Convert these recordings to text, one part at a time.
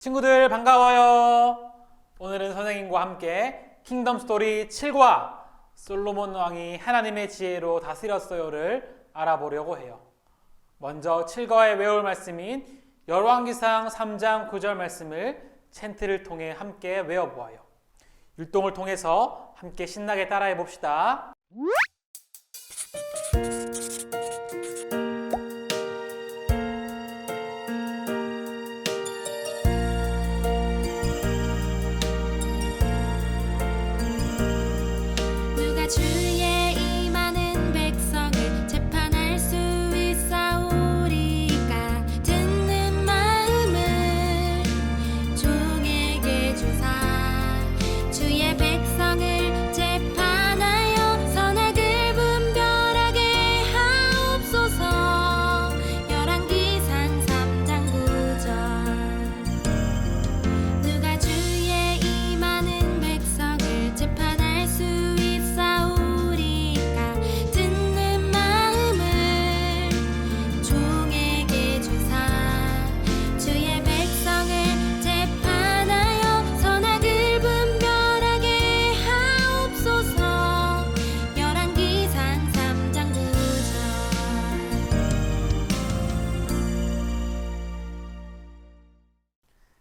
친구들 반가워요. 오늘은 선생님과 함께 킹덤 스토리 7과 솔로몬 왕이 하나님의 지혜로 다스렸어요를 알아보려고 해요. 먼저 7과에 외울 말씀인 열왕기상 3장 9절 말씀을 챈트를 통해 함께 외워보아요. 율동을 통해서 함께 신나게 따라해 봅시다. 주의 임하는 백성을 재판할 수 있사오리까 듣는 마음을 종에게 주사 주의 백성을 재판하여 선악을 분별하게 하옵소서. 열왕기상 3장 9절. 누가 주의 임하는 백성을 재판할 수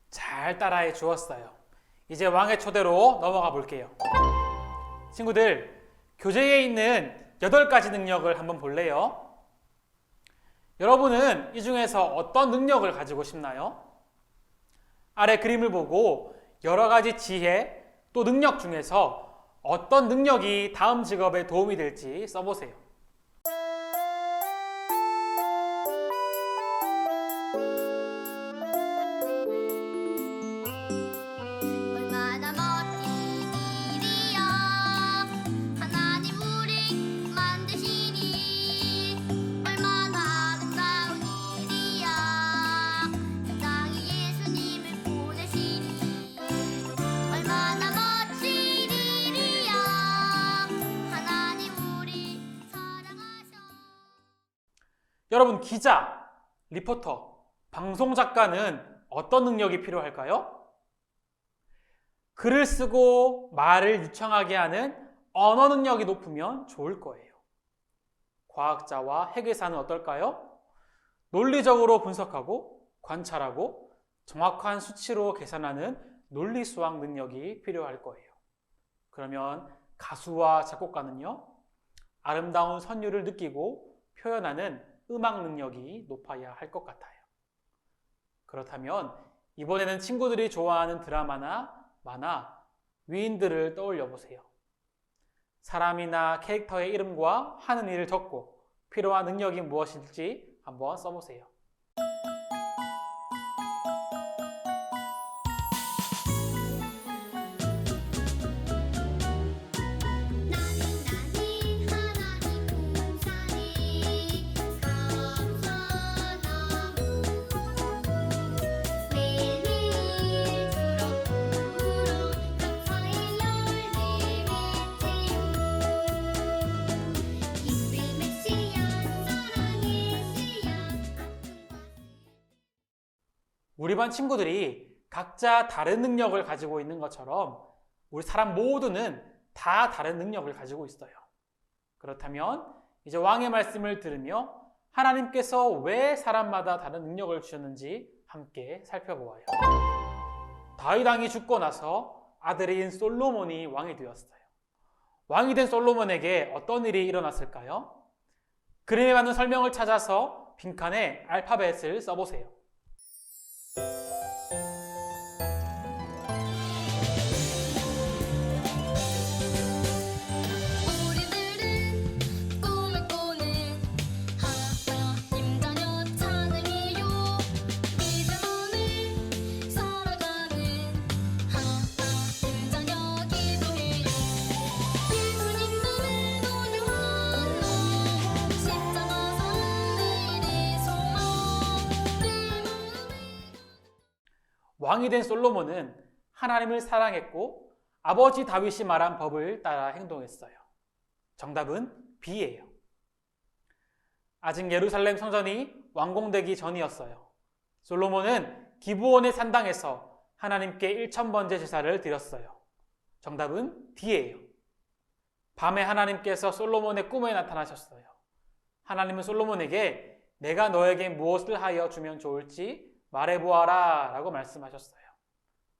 잘 따라해 주었어요. 이제 왕의 초대로 넘어가 볼게요. 친구들, 교재에 있는 8가지 능력을 한번 볼래요? 여러분은 이 중에서 어떤 능력을 가지고 싶나요? 아래 그림을 보고 여러 가지 지혜 또 능력 중에서 어떤 능력이 다음 직업에 도움이 될지 써보세요. 얼마나 멋진 일이야. 하나님 우리 만드시니 얼마나 아름다운 일이야. 땅에 예수님을 보내시니 얼마나 멋진 일이야. 하나님 우리 사랑하셔. 여러분, 기자, 리포터, 방송 작가는 어떤 능력이 필요할까요? 글을 쓰고 말을 유창하게 하는 언어 능력이 높으면 좋을 거예요. 과학자와 회계사는 어떨까요? 논리적으로 분석하고 관찰하고 정확한 수치로 계산하는 논리수학 능력이 필요할 거예요. 그러면 가수와 작곡가는요, 아름다운 선율을 느끼고 표현하는 음악 능력이 높아야 할 것 같아요. 그렇다면 이번에는 친구들이 좋아하는 드라마나 만화, 위인들을 떠올려 보세요. 사람이나 캐릭터의 이름과 하는 일을 적고 필요한 능력이 무엇일지 한번 써보세요. 나니 하나님 공산이 감사하고 매일매일 주로 감사의 열매를 채우고 기쁨의 씨앗 사랑의 씨앗 우리 반 친구들이 각자 다른 능력을 가지고 있는 것처럼 우리 사람 모두는 다 다른 능력을 가지고 있어요. 그렇다면 이제 왕의 말씀을 들으며 하나님께서 왜 사람마다 다른 능력을 주셨는지 함께 살펴보아요. 다윗 왕이 죽고 나서 아들인 솔로몬이 왕이 되었어요. 왕이 된 솔로몬에게 어떤 일이 일어났을까요? 그림에 맞는 설명을 찾아서 빈칸에 알파벳을 써보세요. 우리들은 꿈을 꾸는 하나님 자녀 찬양이요. 믿음을 살아가는 하나님 자녀 기도해요. 예수님만은 온유하라. 십자가 선내의 소망 내 마음에. 왕이 된 솔로몬은 하나님을 사랑했고 아버지 다윗이 말한 법을 따라 행동했어요. 정답은 B예요. 아직 예루살렘 성전이 완공되기 전이었어요. 솔로몬은 기브온의 산당에서 하나님께 1000번째 제사를 드렸어요. 정답은 D예요. 밤에 하나님께서 솔로몬의 꿈에 나타나셨어요. 하나님은 솔로몬에게 내가 너에게 무엇을 하여 주면 좋을지 말해보아라 라고 말씀하셨어요.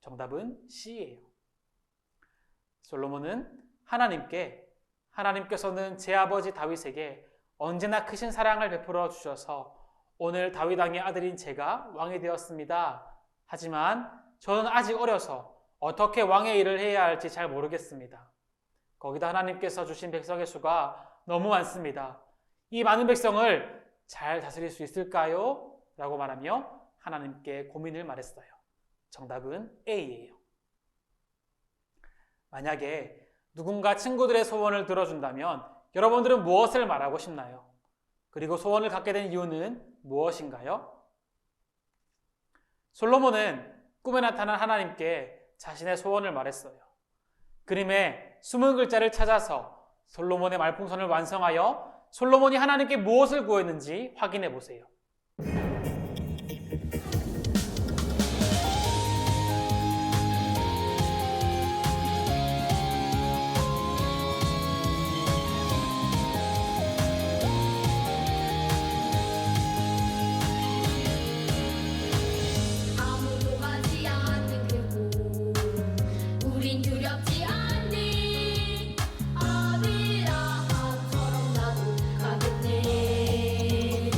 정답은 C예요. 솔로몬은 하나님께서는 제 아버지 다윗에게 언제나 크신 사랑을 베풀어 주셔서 오늘 다윗 왕의 아들인 제가 왕이 되었습니다. 하지만 저는 아직 어려서 어떻게 왕의 일을 해야 할지 잘 모르겠습니다. 거기다 하나님께서 주신 백성의 수가 너무 많습니다. 이 많은 백성을 잘 다스릴 수 있을까요? 라고 말하며 하나님께 고민을 말했어요. 정답은 A예요. 만약에 누군가 친구들의 소원을 들어준다면 여러분들은 무엇을 말하고 싶나요? 그리고 소원을 갖게 된 이유는 무엇인가요? 솔로몬은 꿈에 나타난 하나님께 자신의 소원을 말했어요. 그림에 숨은 글자를 찾아서 솔로몬의 말풍선을 완성하여 솔로몬이 하나님께 무엇을 구했는지 확인해 보세요. 아무도 하지 않는 그곳 우린 두렵지 않니 아브라함처럼 나도 가겠네.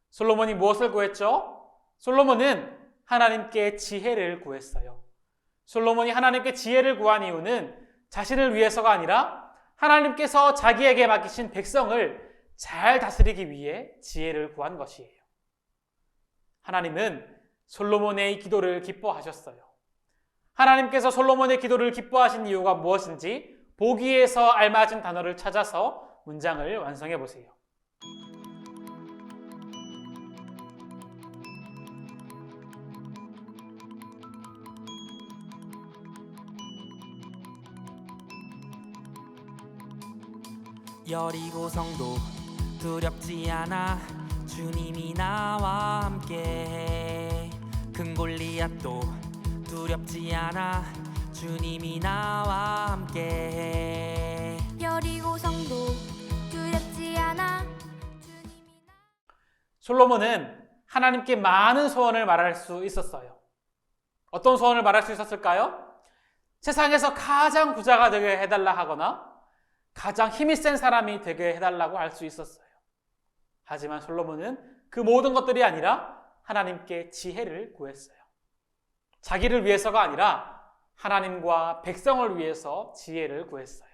솔로몬이 무엇을 구했죠? 솔로몬은 하나님께 지혜를 구했어요. 솔로몬이 하나님께 지혜를 구한 이유는 자신을 위해서가 아니라 하나님께서 자기에게 맡기신 백성을 잘 다스리기 위해 지혜를 구한 것이에요. 하나님은 솔로몬의 기도를 기뻐하셨어요. 하나님께서 솔로몬의 기도를 기뻐하신 이유가 무엇인지 보기에서 알맞은 단어를 찾아서 문장을 완성해 보세요. 여리고 성도 두렵지 않아 주님이 나와 함께해 큰 골리앗도 두렵지 않아 주님이 나와 함께해 여리고 성도 두렵지 않아 주님이 솔로몬은 하나님께 많은 소원을 말할 수 있었어요. 어떤 소원을 말할 수 있었을까요? 세상에서 가장 부자가 되게 해달라 하거나 가장 힘이 센 사람이 되게 해달라고 할 수 있었어요. 하지만 솔로몬은 그 모든 것들이 아니라 하나님께 지혜를 구했어요. 자기를 위해서가 아니라 하나님과 백성을 위해서 지혜를 구했어요.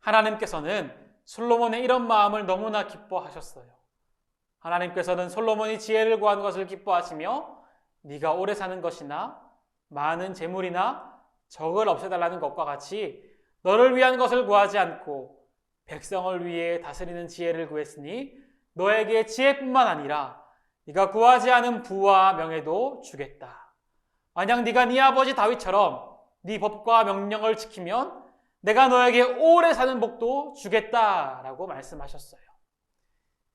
하나님께서는 솔로몬의 이런 마음을 너무나 기뻐하셨어요. 하나님께서는 솔로몬이 지혜를 구한 것을 기뻐하시며 네가 오래 사는 것이나 많은 재물이나 적을 없애달라는 것과 같이 너를 위한 것을 구하지 않고 백성을 위해 다스리는 지혜를 구했으니 너에게 지혜뿐만 아니라 네가 구하지 않은 부와 명예도 주겠다. 만약 네가 네 아버지 다윗처럼 네 법과 명령을 지키면 내가 너에게 오래 사는 복도 주겠다라고 말씀하셨어요.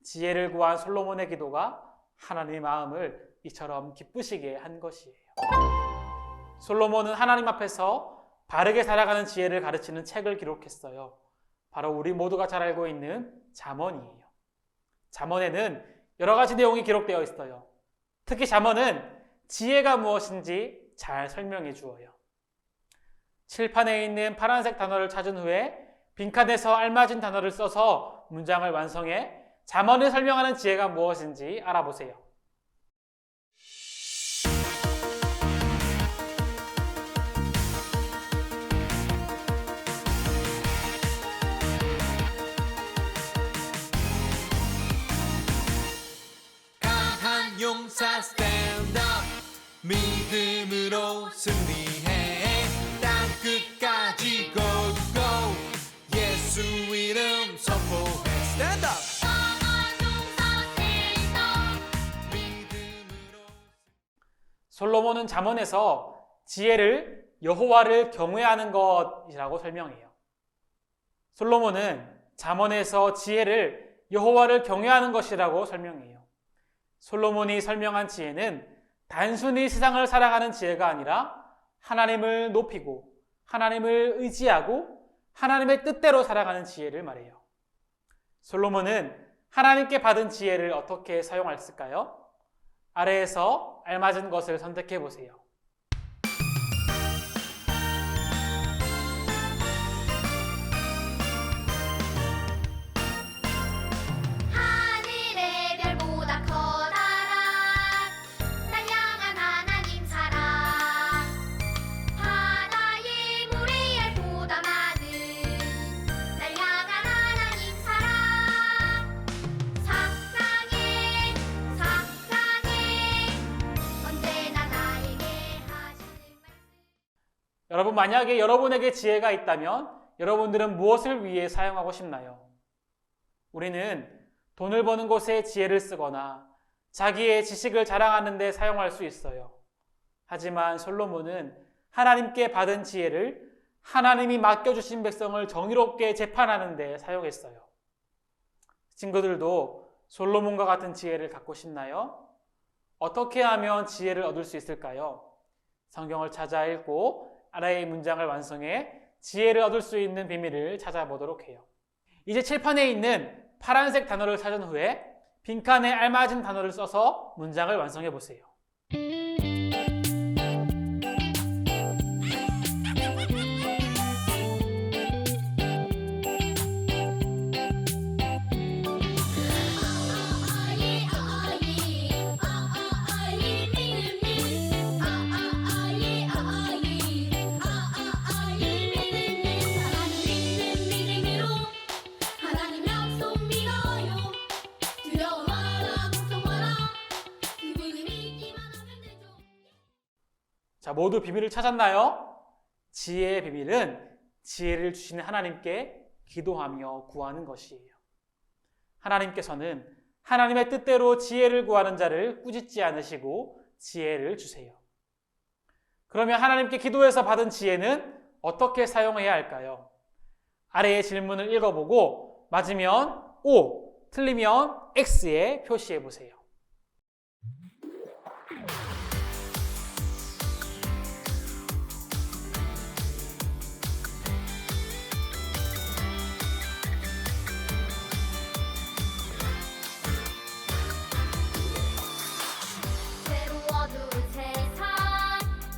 지혜를 구한 솔로몬의 기도가 하나님의 마음을 이처럼 기쁘시게 한 것이에요. 솔로몬은 하나님 앞에서 바르게 살아가는 지혜를 가르치는 책을 기록했어요. 바로 우리 모두가 잘 알고 있는 잠언이에요. 잠언에는 여러 가지 내용이 기록되어 있어요. 특히 잠언은 지혜가 무엇인지 잘 설명해 주어요. 칠판에 있는 파란색 단어를 찾은 후에 빈칸에서 알맞은 단어를 써서 문장을 완성해 잠언을 설명하는 지혜가 무엇인지 알아보세요. 강한 용사 stand up 믿음으로 승리해 땅 끝까지 go go 예수 이름 선포해 stand up 솔로몬은 잠언에서 지혜를 여호와를 경외하는 것이라고 설명해요. 솔로몬은 잠언에서 지혜를 여호와를 경외하는 것이라고 설명해요. 솔로몬이 설명한 지혜는 단순히 세상을 살아가는 지혜가 아니라 하나님을 높이고 하나님을 의지하고 하나님의 뜻대로 살아가는 지혜를 말해요. 솔로몬은 하나님께 받은 지혜를 어떻게 사용했을까요? 아래에서 알맞은 것을 선택해 보세요. 하늘의 별보다 커다란 날 향한 하나님 사랑 바다의 모래알보다 많은 날 향한 하나님 사랑 사랑해 언제나 나에게 하시는 말씀. 여러분, 만약에 여러분에게 지혜가 있다면 여러분들은 무엇을 위해 사용하고 싶나요? 우리는 돈을 버는 곳에 지혜를 쓰거나 자기의 지식을 자랑하는 데 사용할 수 있어요. 하지만 솔로몬은 하나님께 받은 지혜를 하나님이 맡겨주신 백성을 정의롭게 재판하는 데 사용했어요. 친구들도 솔로몬과 같은 지혜를 갖고 싶나요? 어떻게 하면 지혜를 얻을 수 있을까요? 성경을 찾아 읽고 아래의 문장을 완성해 지혜를 얻을 수 있는 비밀을 찾아보도록 해요. 이제 칠판에 있는 파란색 단어를 찾은 후에 빈칸에 알맞은 단어를 써서 문장을 완성해 보세요. 하나님 약속 믿어요. 두려워 마라 걱정 마라 그분을 믿기만 하면 되죠. 자, 모두 비밀을 찾았나요? 지혜의 비밀은 지혜를 주시는 하나님께 기도하며 구하는 것이에요. 하나님께서는 하나님의 뜻대로 지혜를 구하는 자를 꾸짖지 않으시고 지혜를 주세요. 그러면 하나님께 기도해서 받은 지혜는 어떻게 사용해야 할까요? 아래의 질문을 읽어보고 맞으면 O, 틀리면 X에 표시해 보세요. 새로 어두운 세상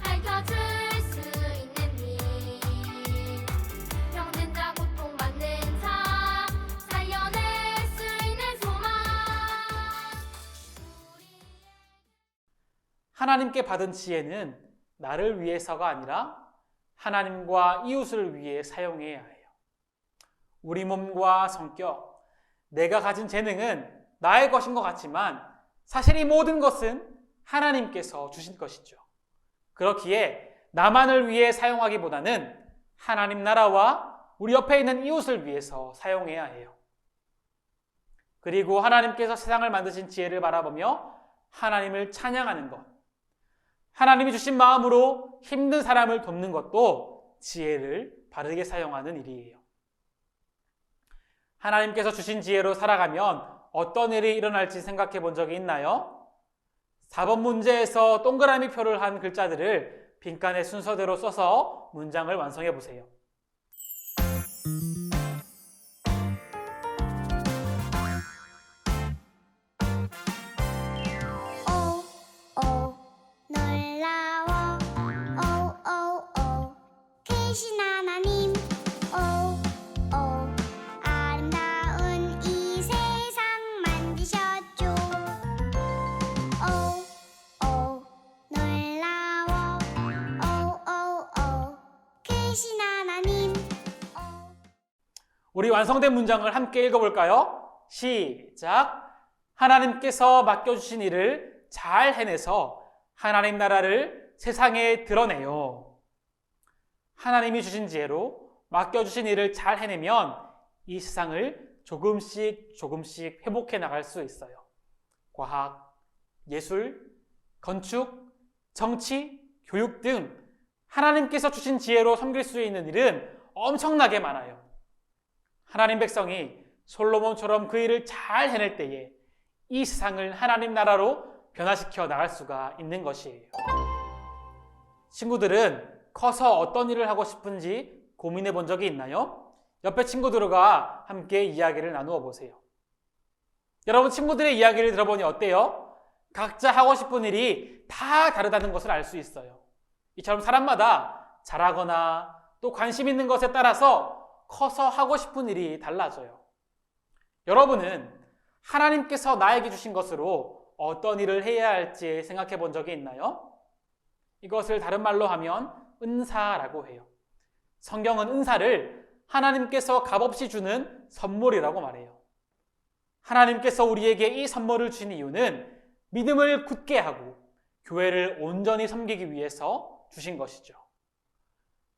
밝혀줄 수 있는 빛 병든 자 고통받는 자 살려낼 수 있는 소망 하나님께 받은 지혜는 나를 위해서가 아니라 하나님과 이웃을 위해 사용해야 해요. 우리 몸과 성격, 내가 가진 재능은 나의 것인 것 같지만 사실 이 모든 것은 하나님께서 주신 것이죠. 그렇기에 나만을 위해 사용하기보다는 하나님 나라와 우리 옆에 있는 이웃을 위해서 사용해야 해요. 그리고 하나님께서 세상을 만드신 지혜를 바라보며 하나님을 찬양하는 것, 하나님이 주신 마음으로 힘든 사람을 돕는 것도 지혜를 바르게 사용하는 일이에요. 하나님께서 주신 지혜로 살아가면 어떤 일이 일어날지 생각해 본 적이 있나요? 4번 문제에서 동그라미 표를 한 글자들을 빈칸의 순서대로 써서 문장을 완성해 보세요. 오 놀라워 오 계신 하나님 오 아름다운 이 세상 만드셨죠 오 놀라워 오 계신 하나님 우리 완성된 문장을 함께 읽어볼까요? 시작! 하나님께서 맡겨주신 일을 잘 해내서 하나님 나라를 세상에 드러내요. 하나님이 주신 지혜로 맡겨주신 일을 잘 해내면 이 세상을 조금씩 회복해 나갈 수 있어요. 과학, 예술, 건축, 정치, 교육 등 하나님께서 주신 지혜로 섬길 수 있는 일은 엄청나게 많아요. 하나님 백성이 솔로몬처럼 그 일을 잘 해낼 때에 이 세상을 하나님 나라로 변화시켜 나갈 수가 있는 것이에요. 친구들은 커서 어떤 일을 하고 싶은지 고민해 본 적이 있나요? 옆에 친구들과 함께 이야기를 나누어 보세요. 여러분, 친구들의 이야기를 들어보니 어때요? 각자 하고 싶은 일이 다 다르다는 것을 알 수 있어요. 이처럼 사람마다 잘하거나 또 관심 있는 것에 따라서 커서 하고 싶은 일이 달라져요. 여러분은 하나님께서 나에게 주신 것으로 어떤 일을 해야 할지 생각해 본 적이 있나요? 이것을 다른 말로 하면 은사라고 해요. 성경은 은사를 하나님께서 값없이 주는 선물이라고 말해요. 하나님께서 우리에게 이 선물을 주신 이유는 믿음을 굳게 하고 교회를 온전히 섬기기 위해서 주신 것이죠.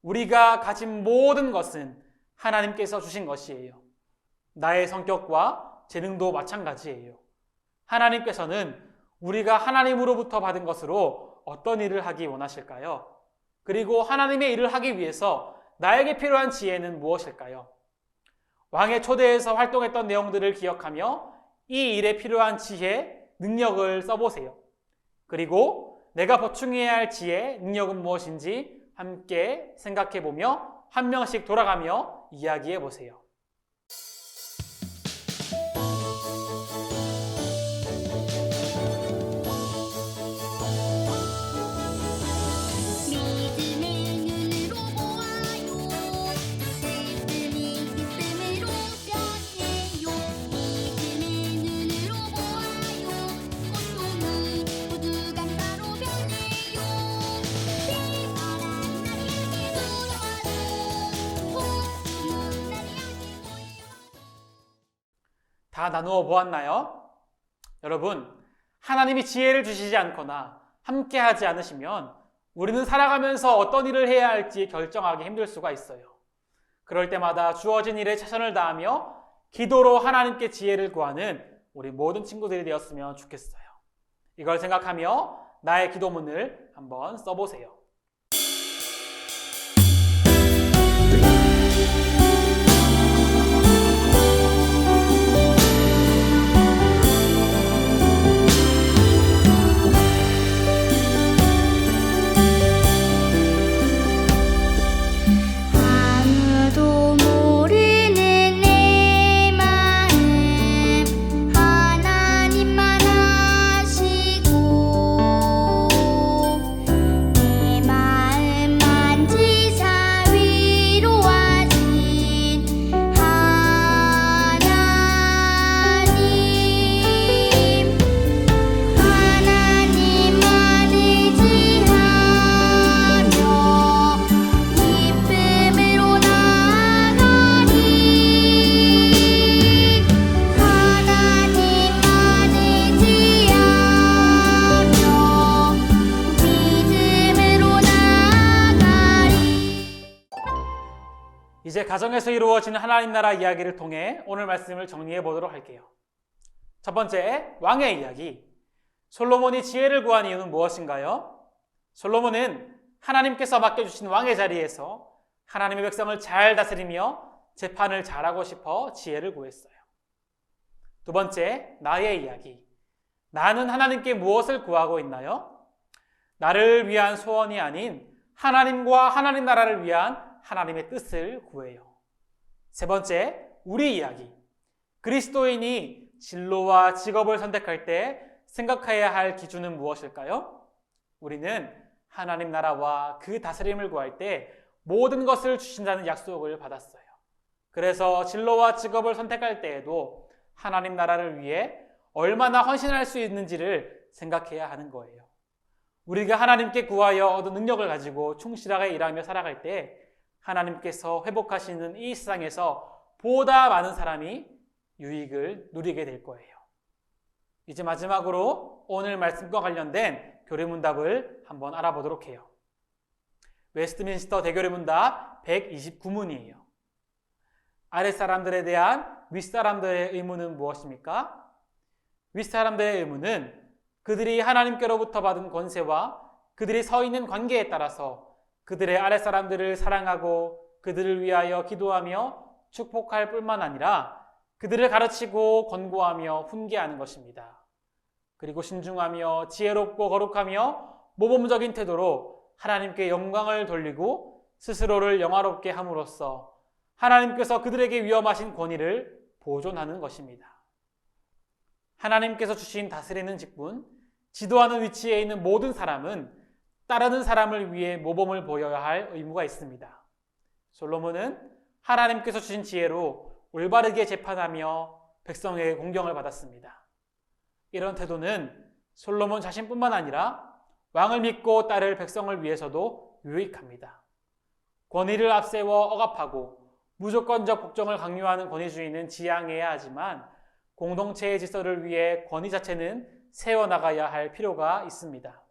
우리가 가진 모든 것은 하나님께서 주신 것이에요. 나의 성격과 재능도 마찬가지예요. 하나님께서는 우리가 하나님으로부터 받은 것으로 어떤 일을 하기 원하실까요? 그리고 하나님의 일을 하기 위해서 나에게 필요한 지혜는 무엇일까요? 왕의 초대에서 활동했던 내용들을 기억하며 이 일에 필요한 지혜, 능력을 써보세요. 그리고 내가 보충해야 할 지혜, 능력은 무엇인지 함께 생각해보며 한 명씩 돌아가며 이야기해보세요. 믿음의 눈으로 보아요. 슬픔이 기쁨으로 변해요. 믿음의 눈으로 보아요. 고통이 모두 감사로 변해요. 비바람 나에게 돌아와요. 고통은 나에게 보여요. 다 나누어 보았나요? 여러분, 하나님이 지혜를 주시지 않거나 함께 하지 않으시면 우리는 살아가면서 어떤 일을 해야 할지 결정하기 힘들 수가 있어요. 그럴 때마다 주어진 일에 최선을 다하며 기도로 하나님께 지혜를 구하는 우리 모든 친구들이 되었으면 좋겠어요. 이걸 생각하며 나의 기도문을 한번 써보세요. 아무도 모르는 내 마음 하나님만 아시고 내 마음 만지사 위로하신 하나님 하나님만 의지하며 기쁨으로 나가리 하나님만 의지하며 믿음으로 나가리. 이제 가정에서 이루어지는 하나님 나라 이야기를 통해 오늘 말씀을 정리해 보도록 할게요. 첫 번째, 왕의 이야기. 솔로몬이 지혜를 구한 이유는 무엇인가요? 솔로몬은 하나님께서 맡겨주신 왕의 자리에서 하나님의 백성을 잘 다스리며 재판을 잘하고 싶어 지혜를 구했어요. 두 번째, 나의 이야기. 나는 하나님께 무엇을 구하고 있나요? 나를 위한 소원이 아닌 하나님과 하나님 나라를 위한 하나님의 뜻을 구해요. 세 번째, 우리 이야기. 그리스도인이 진로와 직업을 선택할 때 생각해야 할 기준은 무엇일까요? 우리는 하나님 나라와 그 다스림을 구할 때 모든 것을 주신다는 약속을 받았어요. 그래서 진로와 직업을 선택할 때에도 하나님 나라를 위해 얼마나 헌신할 수 있는지를 생각해야 하는 거예요. 우리가 하나님께 구하여 얻은 능력을 가지고 충실하게 일하며 살아갈 때 하나님께서 회복하시는 이 세상에서 보다 많은 사람이 유익을 누리게 될 거예요. 이제 마지막으로 오늘 말씀과 관련된 교리문답을 한번 알아보도록 해요. 웨스트민스터 대교리문답 129문이에요. 아랫사람들에 대한 윗사람들의 의무는 무엇입니까? 윗사람들의 의무는 그들이 하나님께로부터 받은 권세와 그들이 서 있는 관계에 따라서 그들의 아랫사람들을 사랑하고 그들을 위하여 기도하며 축복할 뿐만 아니라 그들을 가르치고 권고하며 훈계하는 것입니다. 그리고 신중하며 지혜롭고 거룩하며 모범적인 태도로 하나님께 영광을 돌리고 스스로를 영화롭게 함으로써 하나님께서 그들에게 위험하신 권위를 보존하는 것입니다. 하나님께서 주신 다스리는 직분, 지도하는 위치에 있는 모든 사람은 따르는 사람을 위해 모범을 보여야 할 의무가 있습니다. 솔로몬은 하나님께서 주신 지혜로 올바르게 재판하며 백성에게 공경을 받았습니다. 이런 태도는 솔로몬 자신뿐만 아니라 왕을 믿고 따를 백성을 위해서도 유익합니다. 권위를 앞세워 억압하고 무조건적 복종을 강요하는 권위주의는 지양해야 하지만 공동체의 질서를 위해 권위 자체는 세워나가야 할 필요가 있습니다.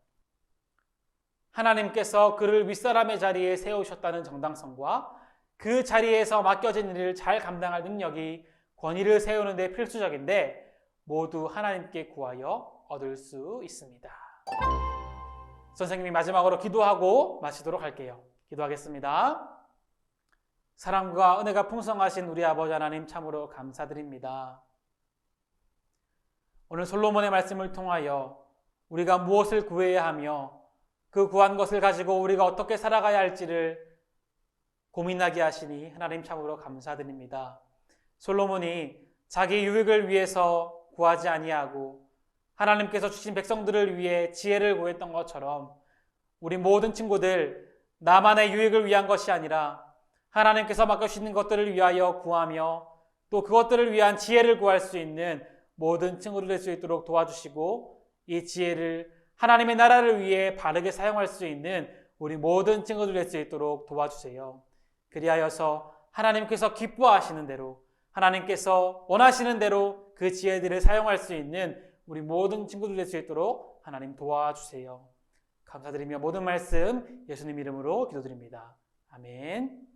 하나님께서 그를 윗사람의 자리에 세우셨다는 정당성과 그 자리에서 맡겨진 일을 잘 감당할 능력이 권위를 세우는 데 필수적인데 모두 하나님께 구하여 얻을 수 있습니다. 선생님이 마지막으로 기도하고 마치도록 할게요. 기도하겠습니다. 사랑과 은혜가 풍성하신 우리 아버지 하나님 참으로 감사드립니다. 오늘 솔로몬의 말씀을 통하여 우리가 무엇을 구해야 하며 그 구한 것을 가지고 우리가 어떻게 살아가야 할지를 고민하게 하시니 하나님 참으로 감사드립니다. 솔로몬이 자기 유익을 위해서 구하지 아니하고 하나님께서 주신 백성들을 위해 지혜를 구했던 것처럼 우리 모든 친구들 나만의 유익을 위한 것이 아니라 하나님께서 맡겨주시는 것들을 위하여 구하며 또 그것들을 위한 지혜를 구할 수 있는 모든 친구들 될 수 있도록 도와주시고 이 지혜를 하나님의 나라를 위해 바르게 사용할 수 있는 우리 모든 친구들 될 수 있도록 도와주세요. 그리하여서 하나님께서 기뻐하시는 대로 하나님께서 원하시는 대로 그 지혜들을 사용할 수 있는 우리 모든 친구들 될 수 있도록 하나님 도와주세요. 감사드리며 모든 말씀 예수님 이름으로 기도드립니다. 아멘.